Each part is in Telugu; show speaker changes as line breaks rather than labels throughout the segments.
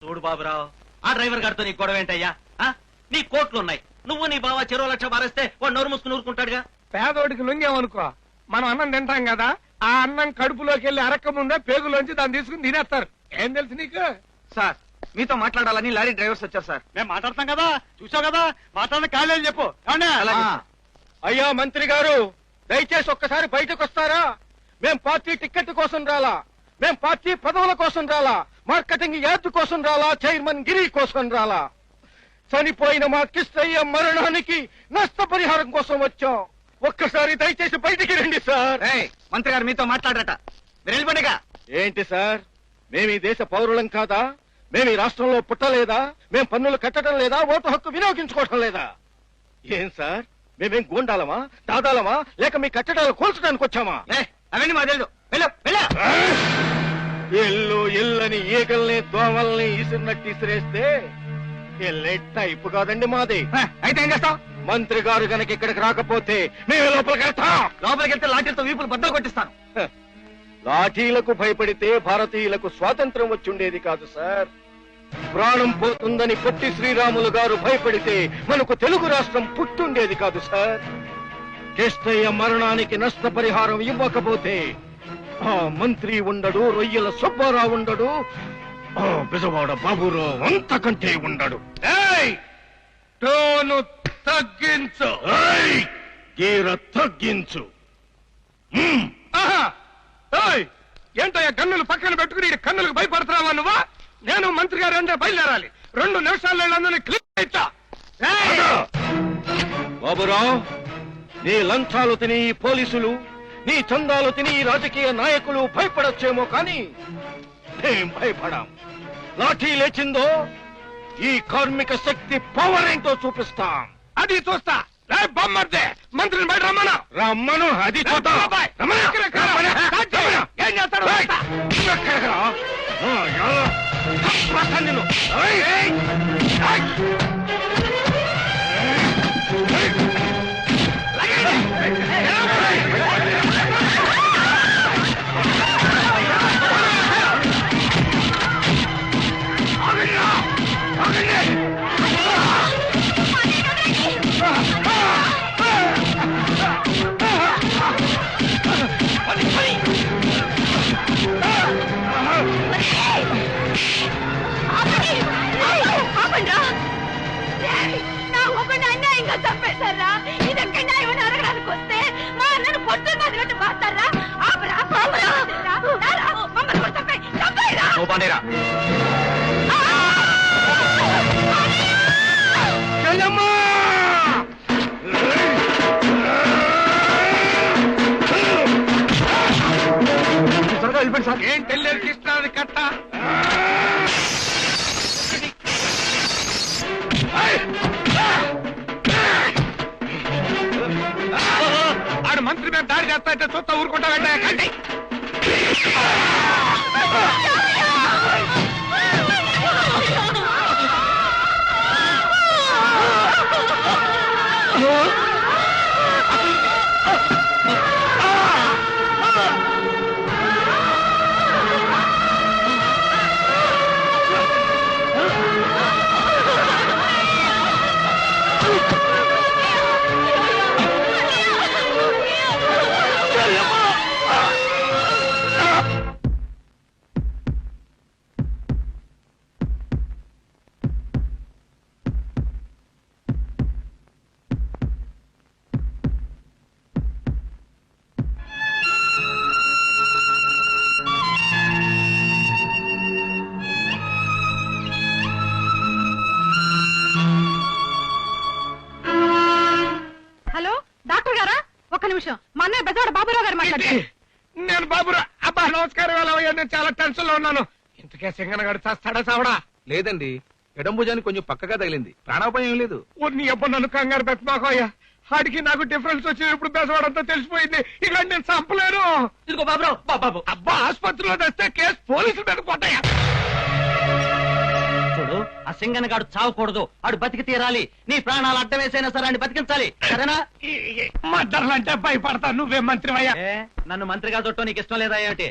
చూడు బాబురావు, ఆ డ్రైవర్ గారితో నీకు గొడవ ఏంటయ్యా? నీ కోట్లున్నాయి, నువ్వు నీ బావ 2,00,000 మారేస్తే వాడు నోరు మూసుకుని ఊరుకుంటాడుగా.
పేదోడికి లొంగేమనుకో, మనం అన్నం తింటాం కదా, ఆ అన్నం కడుపులోకి వెళ్ళి అరక్క ముందే పేగులోంచి దాన్ని తీసుకుని తినేస్తారు. ఏం తెలుసు నీకు?
సార్ మీతో మాట్లాడాలని లారీ డ్రైవర్స్ వచ్చారు సార్.
మేము మాట్లాడతాం కదా, చూసావు కదా, మాట్లాడిన కాలేదని చెప్పు.
అలాగే సార్.
అయ్యా మంత్రి గారు, దయచేసి ఒక్కసారి బయటకు వస్తారా? మేం పార్టీ టికెట్ కోసం రాలా, మేం పార్టీ పదవుల కోసం రాలా, మార్కెటింగ్ యార్డ్ కోసం రాలా, చైర్మన్ గిరి కోసం రాలా. చనిపోయిన మా కిష్టయ్య మరణానికి నష్టపరిహారం కోసం వచ్చాం. ఒక్కసారి దయచేసి బయటికి రండి సార్.
మంత్రి గారు మీతో మాట్లాడరట, మీరు వెళ్ళిపోండిగా.
ఏంటి సార్, మేము ఈ దేశ పౌరులం కాదా? మేము ఈ రాష్ట్రంలో పుట్టలేదా? మేం పన్నులు కట్టడం లేదా? ఓటు హక్కు వినియోగించుకోవటం లేదా? ఏం సార్, మేమేం గూండాలమా, దాదాలమా, లేక మీ కట్టడాలు కూల్చడానికి వచ్చామా?
అవన్నీ మా తెలుసు.
ఇల్లు ఇల్లని ఈగల్ని దోమల్ని ఇసిరినట్టు ఇసిరేస్తే టైపు కాదండి మాది.
అయితే ఏం చేస్తాం?
మంత్రి గారు గనక ఇక్కడికి రాకపోతే మేము లోపలికి వెళ్తాం.
లోపలికి వెళ్తే లాఠీలతో వీపులు బద్దలు కొట్టిస్తాను.
లాఠీలకు భయపడితే భారతీయులకు స్వాతంత్రం వచ్చుండేది కాదు సార్. ప్రాణం పోతుందని పొట్టి శ్రీరాములు గారు భయపడితే మనకు తెలుగు రాష్ట్రం పుట్టుండేది కాదు సార్. కిష్టయ్య మరణానికి నష్టపరిహారం ఇవ్వకపోతే ఆ మంత్రి ఉండడు, రొయ్యల సుబ్బారావు ఉండడు, ఆ బిజవాడ బాబురావు అంతకంటే ఉండడు. టోను తగ్గించు, గీర తగ్గించు. ఏంటయ్యా కన్నులు పక్కన పెట్టుకుని కన్నులకు భయపడుతున్నావా నువ్వా? నేను మంత్రి గారు అంటే బయలుదేరాలి. 2 నిమిషాల్లో క్లిక్ ఇచ్చా. బాబురావు, నీ లంచాలు తిని ఈ పోలీసులు, నీ చందాలు తిని ఈ రాజకీయ నాయకులు భయపడొచ్చేమో కానీ మేం భయపడాం. లాఠీ లేచిందో ఈ కార్మిక శక్తి పవర్ ఏంటో చూపిస్తాం. అది చూస్తా. బొమ్మర్దే మంత్రిని బయట రమ్మను. రమ్మను, అది చూద్దాం. ఏం చేస్తాడు?
చంపేశారా? ఇదెక్కడ న్యాయం అడగడానికి వస్తే మా అన్నను పొట్టు నదిగట్టు మాస్తారా?
ఏం తెల్లేరు కృష్ణాది కట్ట. ఆడు మంత్రి మీద దాడి చేస్తా అంటే చూస్తా ఊరుకుంటా వెంట.
మా అన్నయ్య బెజవాడ బాబురావు గారు మాట్లాడారు.
నేను బాబురావు. అబ్బా నమస్కారం. నేను చాలా టెన్షన్ లో ఉన్నాను. ఇంతకే సింగన గడి చేస్తాడా చావడా?
లేదండి, ఎడం భుజానికి కొంచెం పక్కగా తగిలింది, ప్రాణాపాయం లేదు.
నీ అబ్బా నన్ను కంగారు పెట్టమాకోయ్యా. ఆడికి నాకు డిఫరెన్స్ వచ్చినప్పుడు బెజవాడంతా తెలిసిపోయింది. ఇక నేను చంపలేను.
ఇదిగో బాబురావు, బాబు
అబ్బా ఆసుపత్రిలో తెస్తే కేసు పోలీసులు మీద పోతాయా?
చూడు, ఆ సింగన్ గాడు చావకూడదు, ఆడు బతికి తీరాలి. నీ ప్రాణాలు అడ్డం వేసైనా సరే అని బతికించాలి, సరేనా?
మంత్రులంటే భయపడతా, నువ్వే మంత్రివయ్యా.
ఏ, నన్ను మంత్రిగా చుట్టూ నీకు ఇష్టం లేదా ఏమిటి?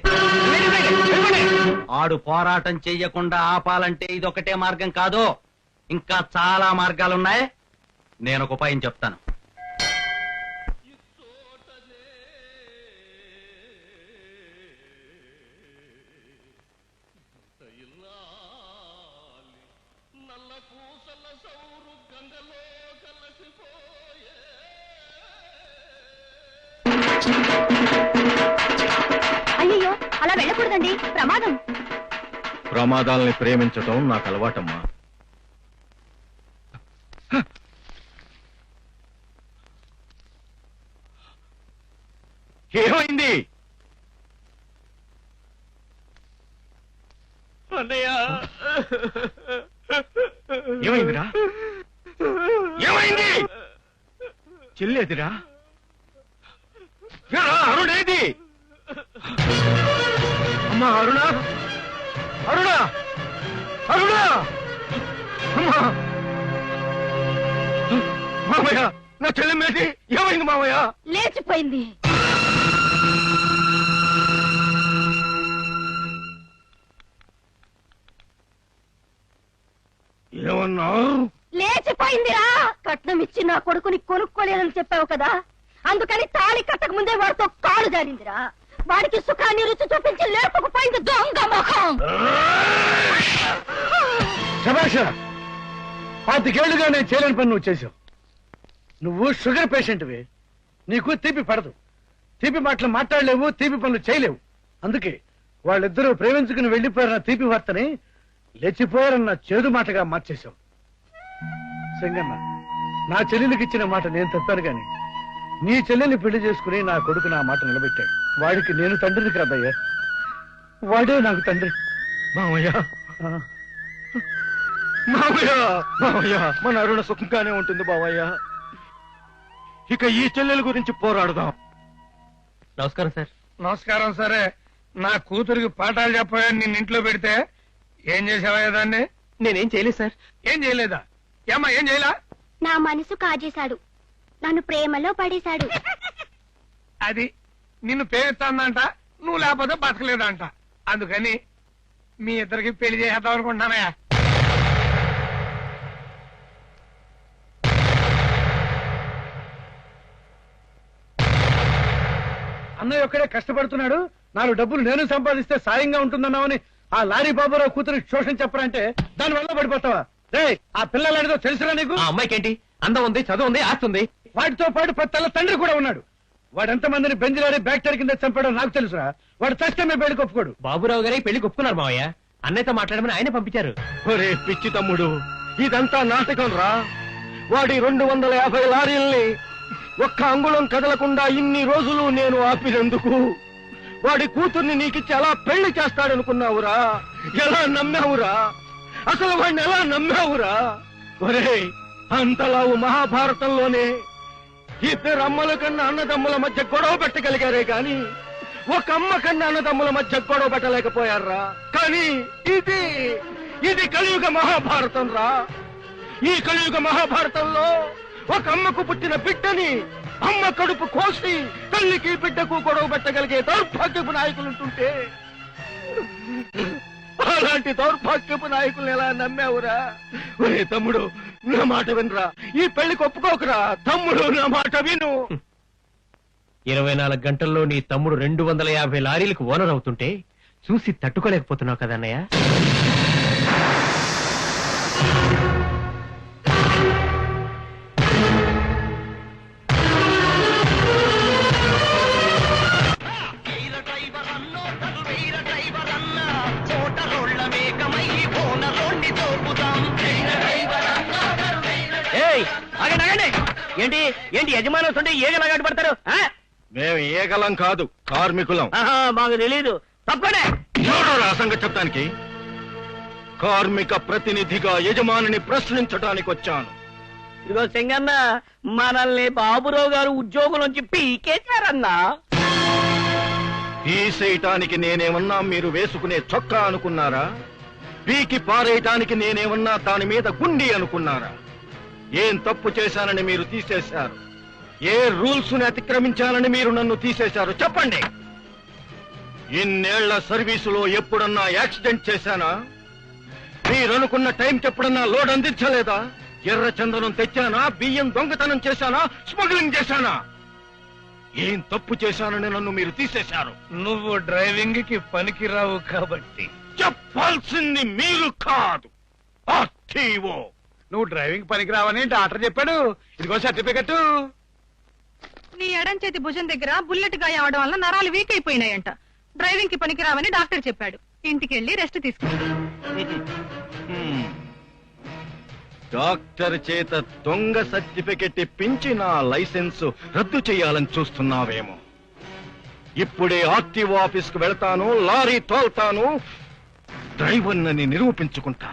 ఆడు పోరాటం చెయ్యకుండా ఆపాలంటే ఇదొకటే మార్గం కాదు, ఇంకా చాలా మార్గాలున్నాయి. నేను ఒక ఉపాయం చెప్తాను.
అయ్యో, అలా వెళ్ళకూడదండి, ప్రమాదం.
ప్రమాదాలని ప్రేమించటం నాకు అలవాటమ్మా. ఏమైంది? ఏమైందిరా? ఏమైంది? చెల్లేదిరా? అరుణేది? అమ్మా అరుణ, అరుణ, అరుణ! అమ్మా మామయ్య, నా చెల్లెమ్మేది? ఏమైంది మామయ్య?
లేచిపోయింది.
ఏమన్నావు?
లేచిపోయిందిరా. కట్నం ఇచ్చి నా కొడుకుని కొనుక్కోలేదని చెప్పావు కదా, అందుకని తాళి కట్టక ముందే వాడితో కాలు జారిందిరా. వాడికి సుఖాన్ని రుచి చూపించి లేపకపోయింది దొంగ ముఖం.
శభాష, 25 ఏళ్లుగా నేను చేయలేని పని నువ్వు చేశావు. నువ్వు షుగర్ పేషెంట్వి, నీకు తీపి పడదు, తీపి మాటలు మాట్లాడలేవు, తీపి పనులు చేయలేవు. అందుకే వాళ్ళిద్దరూ ప్రేమించుకుని వెళ్లిపోయారన్న తీపి వార్తని లేచిపోయారన్న చేదు మాటగా మార్చేశావు. సింగన్న, నా చెల్లెలికి ఇచ్చిన మాట నేను తప్పాను గాని నీ చెల్లెల్ని పెళ్లి చేసుకుని నా కొడుకు నా మాట నిలబెట్టాడు. వాడికి నేను తండ్రిని కాదయ్యా, వాడే నాకు తండ్రి.
మామయ్య, మామయ్య, మామయ్య, మన అరుణ సుఖంగానే ఉంటుంది బావయ్య. ఇక ఈ చెల్లెల గురించి పోరాడదాం.
నమస్కారం సార్.
నమస్కారం. సరే, నా కూతురికి పాఠాలు చెప్పాయని నిన్ను ఇంట్లో పెడితే ఏం చేసావా దాన్ని?
నేనేం చేయలేదు సార్.
ఏం చేయలేదా? ఏమ్మా, ఏం చేయలా?
నా మనసు కాజేశాడు, నన్ను ప్రేమలో పడేశాడు.
అది నిన్ను ప్రేమిస్తానంట, నువ్వు లేకపోతే బతకలేదంట. అందుకని మీ ఇద్దరికి పెళ్లి చేసేద్దాం అనుకుంటున్నానయ్యా. అన్నయ్య ఒక్కడే కష్టపడుతున్నాడు, 4 డబ్బులు నేను సంపాదిస్తే సాయంగా ఉంటుందన్నావని ఆ లారీ బాబురావు కూతురికి శోషణ చెప్పరంటే దాని వల్ల పడిపోతావా? రే, ఆ పిల్లలాడిదో తెలుసురా నీకు?
ఆ అమ్మాయికి ఏంటి? అందం ఉంది, చదువు ఉంది, ఆస్తి ఉంది.
వాటితో పాటు 10 తల్ల తండ్రి కూడా ఉన్నాడు. వాడెంతమందిని బెంజిలాడి బ్యాక్టీరియా కింద చంపాడో నాకు తెలుసురా. వాడు చష్టమే పెళ్లికి ఒప్పుకోడు.
బాబురావు గారి పెళ్లికి ఒప్పుకున్నారు మావయ్య. అన్నయ్యతో మాట్లాడమని ఆయన పంపించారు.
ఒరే పిచ్చి తమ్ముడు, ఇదంతా నాటకం రా. వాడి 250 లారీల్ని ఒక్క అంగుళం కదలకుండా ఇన్ని రోజులు నేను ఆపినందుకు వాడి కూతుర్ని నీకిచ్చి ఎలా పెళ్లి చేస్తాడనుకున్నావురా? ఎలా నమ్మావురా? అసలు వాడిని ఎలా నమ్మావురా? ఒరే, అంతలావు మహాభారతంలోనే 2 అమ్మల కన్నా అన్నదమ్ముల మధ్య గొడవ పెట్టగలిగారే గాని ఒక అమ్మ కన్నా అన్నదమ్ముల మధ్య గొడవ పెట్టలేకపోయారా? కానీ ఇది కలియుగ మహాభారతం రా. ఈ కలియుగ మహాభారతంలో ఒక అమ్మకు పుట్టిన బిడ్డని అమ్మ కడుపు కోసి తల్లికి బిడ్డకు గొడవ పెట్టగలిగే దౌర్భాగ్యపు నాయకులుంటుంటే అలాంటి దౌర్భాగ్యపు నాయకుల్ని ఎలా నమ్మావురా? ఒరే తమ్ముడు, నా మాట వినరా. ఈ పెళ్లికి ఒప్పుకోకురా తమ్ముడు, నా మాట విను.
24 గంటల్లో నీ తమ్ముడు 250 లారీలకు ఓనర్ అవుతుంటే చూసి తట్టుకోలేకపోతున్నావు కదా అన్నయ్య. ఏంటి ఏంటి యజమాని వస్తుంటే ఏగలాగాడు పడతారు?
మేము ఏగలం కాదు, కార్మికులం.
మాకు తెలీదు, తప్పనే.
సంగతి చెప్తానికి కార్మిక ప్రతినిధిగా యజమానిని ప్రశ్నించడానికి వచ్చాను.
ఇదిగో సింగన్న, మనల్ని బాబురావు గారు ఉద్యోగం నుంచి పీకేశారన్నా.
తీసేయటానికి నేనేమన్నా మీరు వేసుకునే చొక్కా అనుకున్నారా? పీకి పారేయటానికి నేనేమన్నా దాని మీద గుండి అనుకున్నారా? ఏం తప్పు చేశానని మీరు తీసేశారు? ఏ రూల్స్ ని అతిక్రమించాలని మీరు నన్ను తీసేశారు చెప్పండి. ఇన్నేళ్ల సర్వీసులో ఎప్పుడన్నా యాక్సిడెంట్ చేశానా? మీరనుకున్న టైంకి ఎప్పుడన్నా లోడ్ అందించలేదా? ఎర్ర చందనం తెచ్చానా? బియ్యం దొంగతనం చేశానా? స్మగ్లింగ్ చేశానా? ఏం తప్పు చేశానని నన్ను మీరు తీసేశారు?
నువ్వు డ్రైవింగ్ కి పనికిరావు కాబట్టి.
చెప్పాల్సింది మీరు కాదు, ఆర్టీఓ.
నువ్వు డ్రైవింగ్ పనికిరావని డాక్టర్ చెప్పాడు. ఇదిగో సర్టిఫికెట్.
నీ ఎడం చేతి భుజం దగ్గర బుల్లెట్ గాయం అవడం వల్ల నరాలు వీక్ అయిపోయినాయంట. డ్రైవింగ్ కి పనికిరావని డాక్టర్ చెప్పాడు. ఇంటికెళ్ళి రెస్ట్ తీసుకో.
డాక్టర్ చేత దొంగ సర్టిఫికెట్ ఇప్పించి నా లైసెన్స్ రద్దు చేయాలని చూస్తున్నావేమో. ఇప్పుడే ఆర్టీఓ ఆఫీస్ కు వెళ్తాను, లారీ తోల్తాను, డ్రైవర్ని నిరూపించుకుంటా.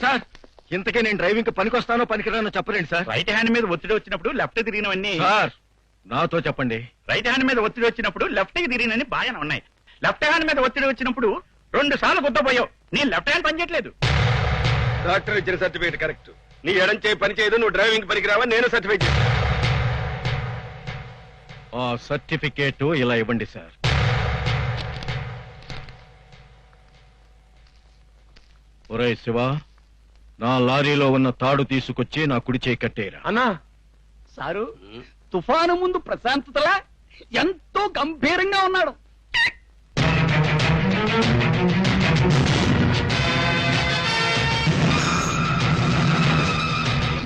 సార్ ఇంతకే నేను డ్రైవింగ్ కి పనికొస్తానో పనికిరానో చెప్పలేండి సార్.
రైట్ హ్యాండ్ మీద ఒత్తిడి వచ్చినప్పుడు లెఫ్ట్ తిరిగినవన్నీ
సార్ నాతో చెప్పండి.
రైట్ హ్యాండ్ మీద ఒత్తిడి వచ్చినప్పుడు లెఫ్ట్ కి తిరిగినని బాగానే ఉన్నాయి. లెఫ్ట్ హ్యాండ్ మీద ఒత్తిడి వచ్చినప్పుడు 2 సార్లు గుద్దపోయావు. నీ లెఫ్ట్ హ్యాండ్ పనిచేయట్లేదు.
డాక్టర్ ఇచ్చిన సర్టిఫికేట్ కరెక్ట్. నీ ఎడం చేయి పని చేయదు, నువ్వు డ్రైవింగ్ పనికిరావా, నేను సర్టిఫికేట్ చేశాను. ఆ సర్టిఫికేట్ ఇలా ఇవ్వండి సార్. ఒరేయ్ శివ, నా లారీలో ఉన్న తాడు తీసుకొచ్చి నా కుడి చేయి కట్టేరా.
అన్నా సారు తుఫాను ముందు ప్రశాంతతలా ఎంతో గంభీరంగా ఉన్నాడు.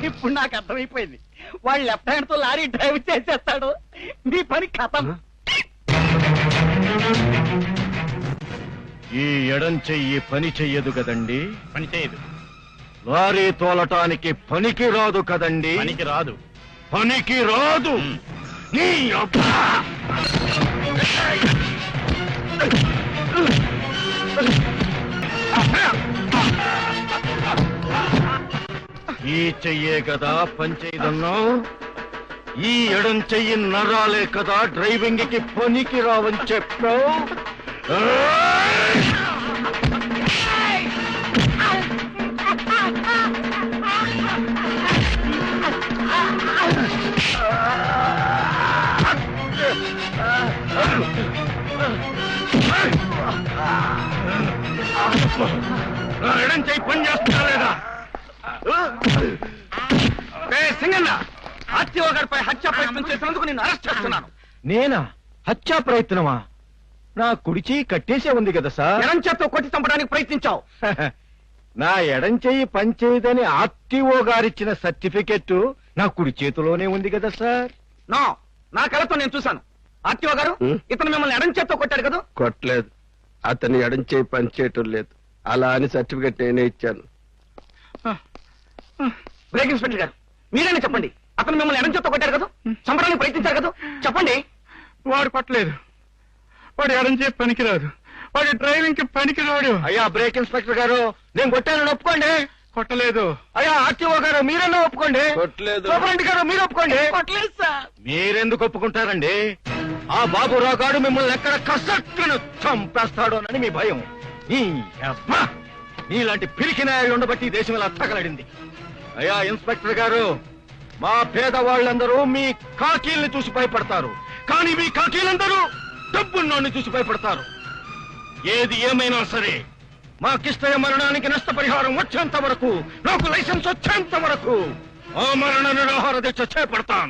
ఇప్పుడు నాకు అర్థమైపోయింది. వాడు లెఫ్ట్ హ్యాండ్ తో లారీ డ్రైవ్ చేసేస్తాడు. మీ పని ఖతం.
ఈ ఎడం చెయ్యి పని చెయ్యదు కదండి.
పని చేయదు.
లారీ తోలటానికి పనికి రాదు కదండి.
పనికి రాదు.
పనికి రాదు. నీ అబ్బా! ఈ చెయ్యే కదా పని చేయదన్నావు. ఈ ఎడం చెయ్యి నరాలే కదా డ్రైవింగ్ కి పనికి రావని చెప్పావు. ఎడం చెయ్యి పని చేస్తున్నా లేదా?
సింగన్న, ఆర్టీఓ గారిపై హత్య ప్రయత్నం చేసినందుకు నేను అరెస్ట్ చేస్తున్నాను.
నేనా? హత్యా ప్రయత్నమా? నా కుడి చెయ్యి కట్టేసే ఉంది కదా సార్.
ఎడం చేత్తో కొట్టి చంపడానికి ప్రయత్నించావు.
నా ఎడం చెయ్యి పనిచేయదని ఆర్టీఓ గారిచ్చిన సర్టిఫికెట్ నా కుడి చేతిలోనే ఉంది కదా సార్.
నా కళతో నేను చూశాను. ఆర్టీఓ గారు, ఇతను మిమ్మల్ని ఎడం చేత్తో కొట్టాడు కదా?
కొట్టలేదు. అతని ఎడం చేయి పనిచేయటం లేదు. అలా అని సర్టిఫికెట్ నేనే ఇచ్చాను.
బ్రేక్ ఇన్స్పెక్టర్ గారు, మీరైనా చెప్పండి. అతను మిమ్మల్ని ఎడం చేత్తో కొట్టాడు కదా? చంపడానికి ప్రయత్నించారు కదా? చెప్పండి.
వాడు కొట్టలేదు. వాడు ఎడం చేయి పనికిరాదు. వాడు డ్రైవింగ్ కి పనికిరాడు.
అయ్యా బ్రేక్ ఇన్స్పెక్టర్ గారు, నేను కొట్టానని ఒప్పుకోండి.
కొట్టలేదు.
అయ్యా ఆర్టీఓ గారు, మీరన్నా ఒప్పుకోండి.
కొట్టలేదు.
సూపరింటెండెంట్ గారు, మీరు ఒప్పుకోండి.
కొట్టలేదు సార్.
మీరెందుకు ఒప్పుకుంటారండి? ఆ బాబురావు గారు మిమ్మల్ని ఎక్కడ కసక్కును చంపేస్తాడో అని మీ భయం. నీలాంటి పిరికి నాయాలు ఉండబట్టి ఈ దేశం ఇలా తగలడింది. అయ్యా ఇన్స్పెక్టర్ గారు, మా పేదవాళ్ళందరూ మీ కాకీల్ని చూసి భయపడతారు, కానీ మీ కాకీలందరూ డబ్బున్నోడిని చూసి భయపడతారు. ఏది ఏమైనా సరే మా కిష్టయ్య మరణానికి నష్టపరిహారం వచ్చేంత వరకు, నాకు లైసెన్స్ వచ్చేంత వరకు ఆ మరణ నిరాహార దీక్ష చేపడతాను.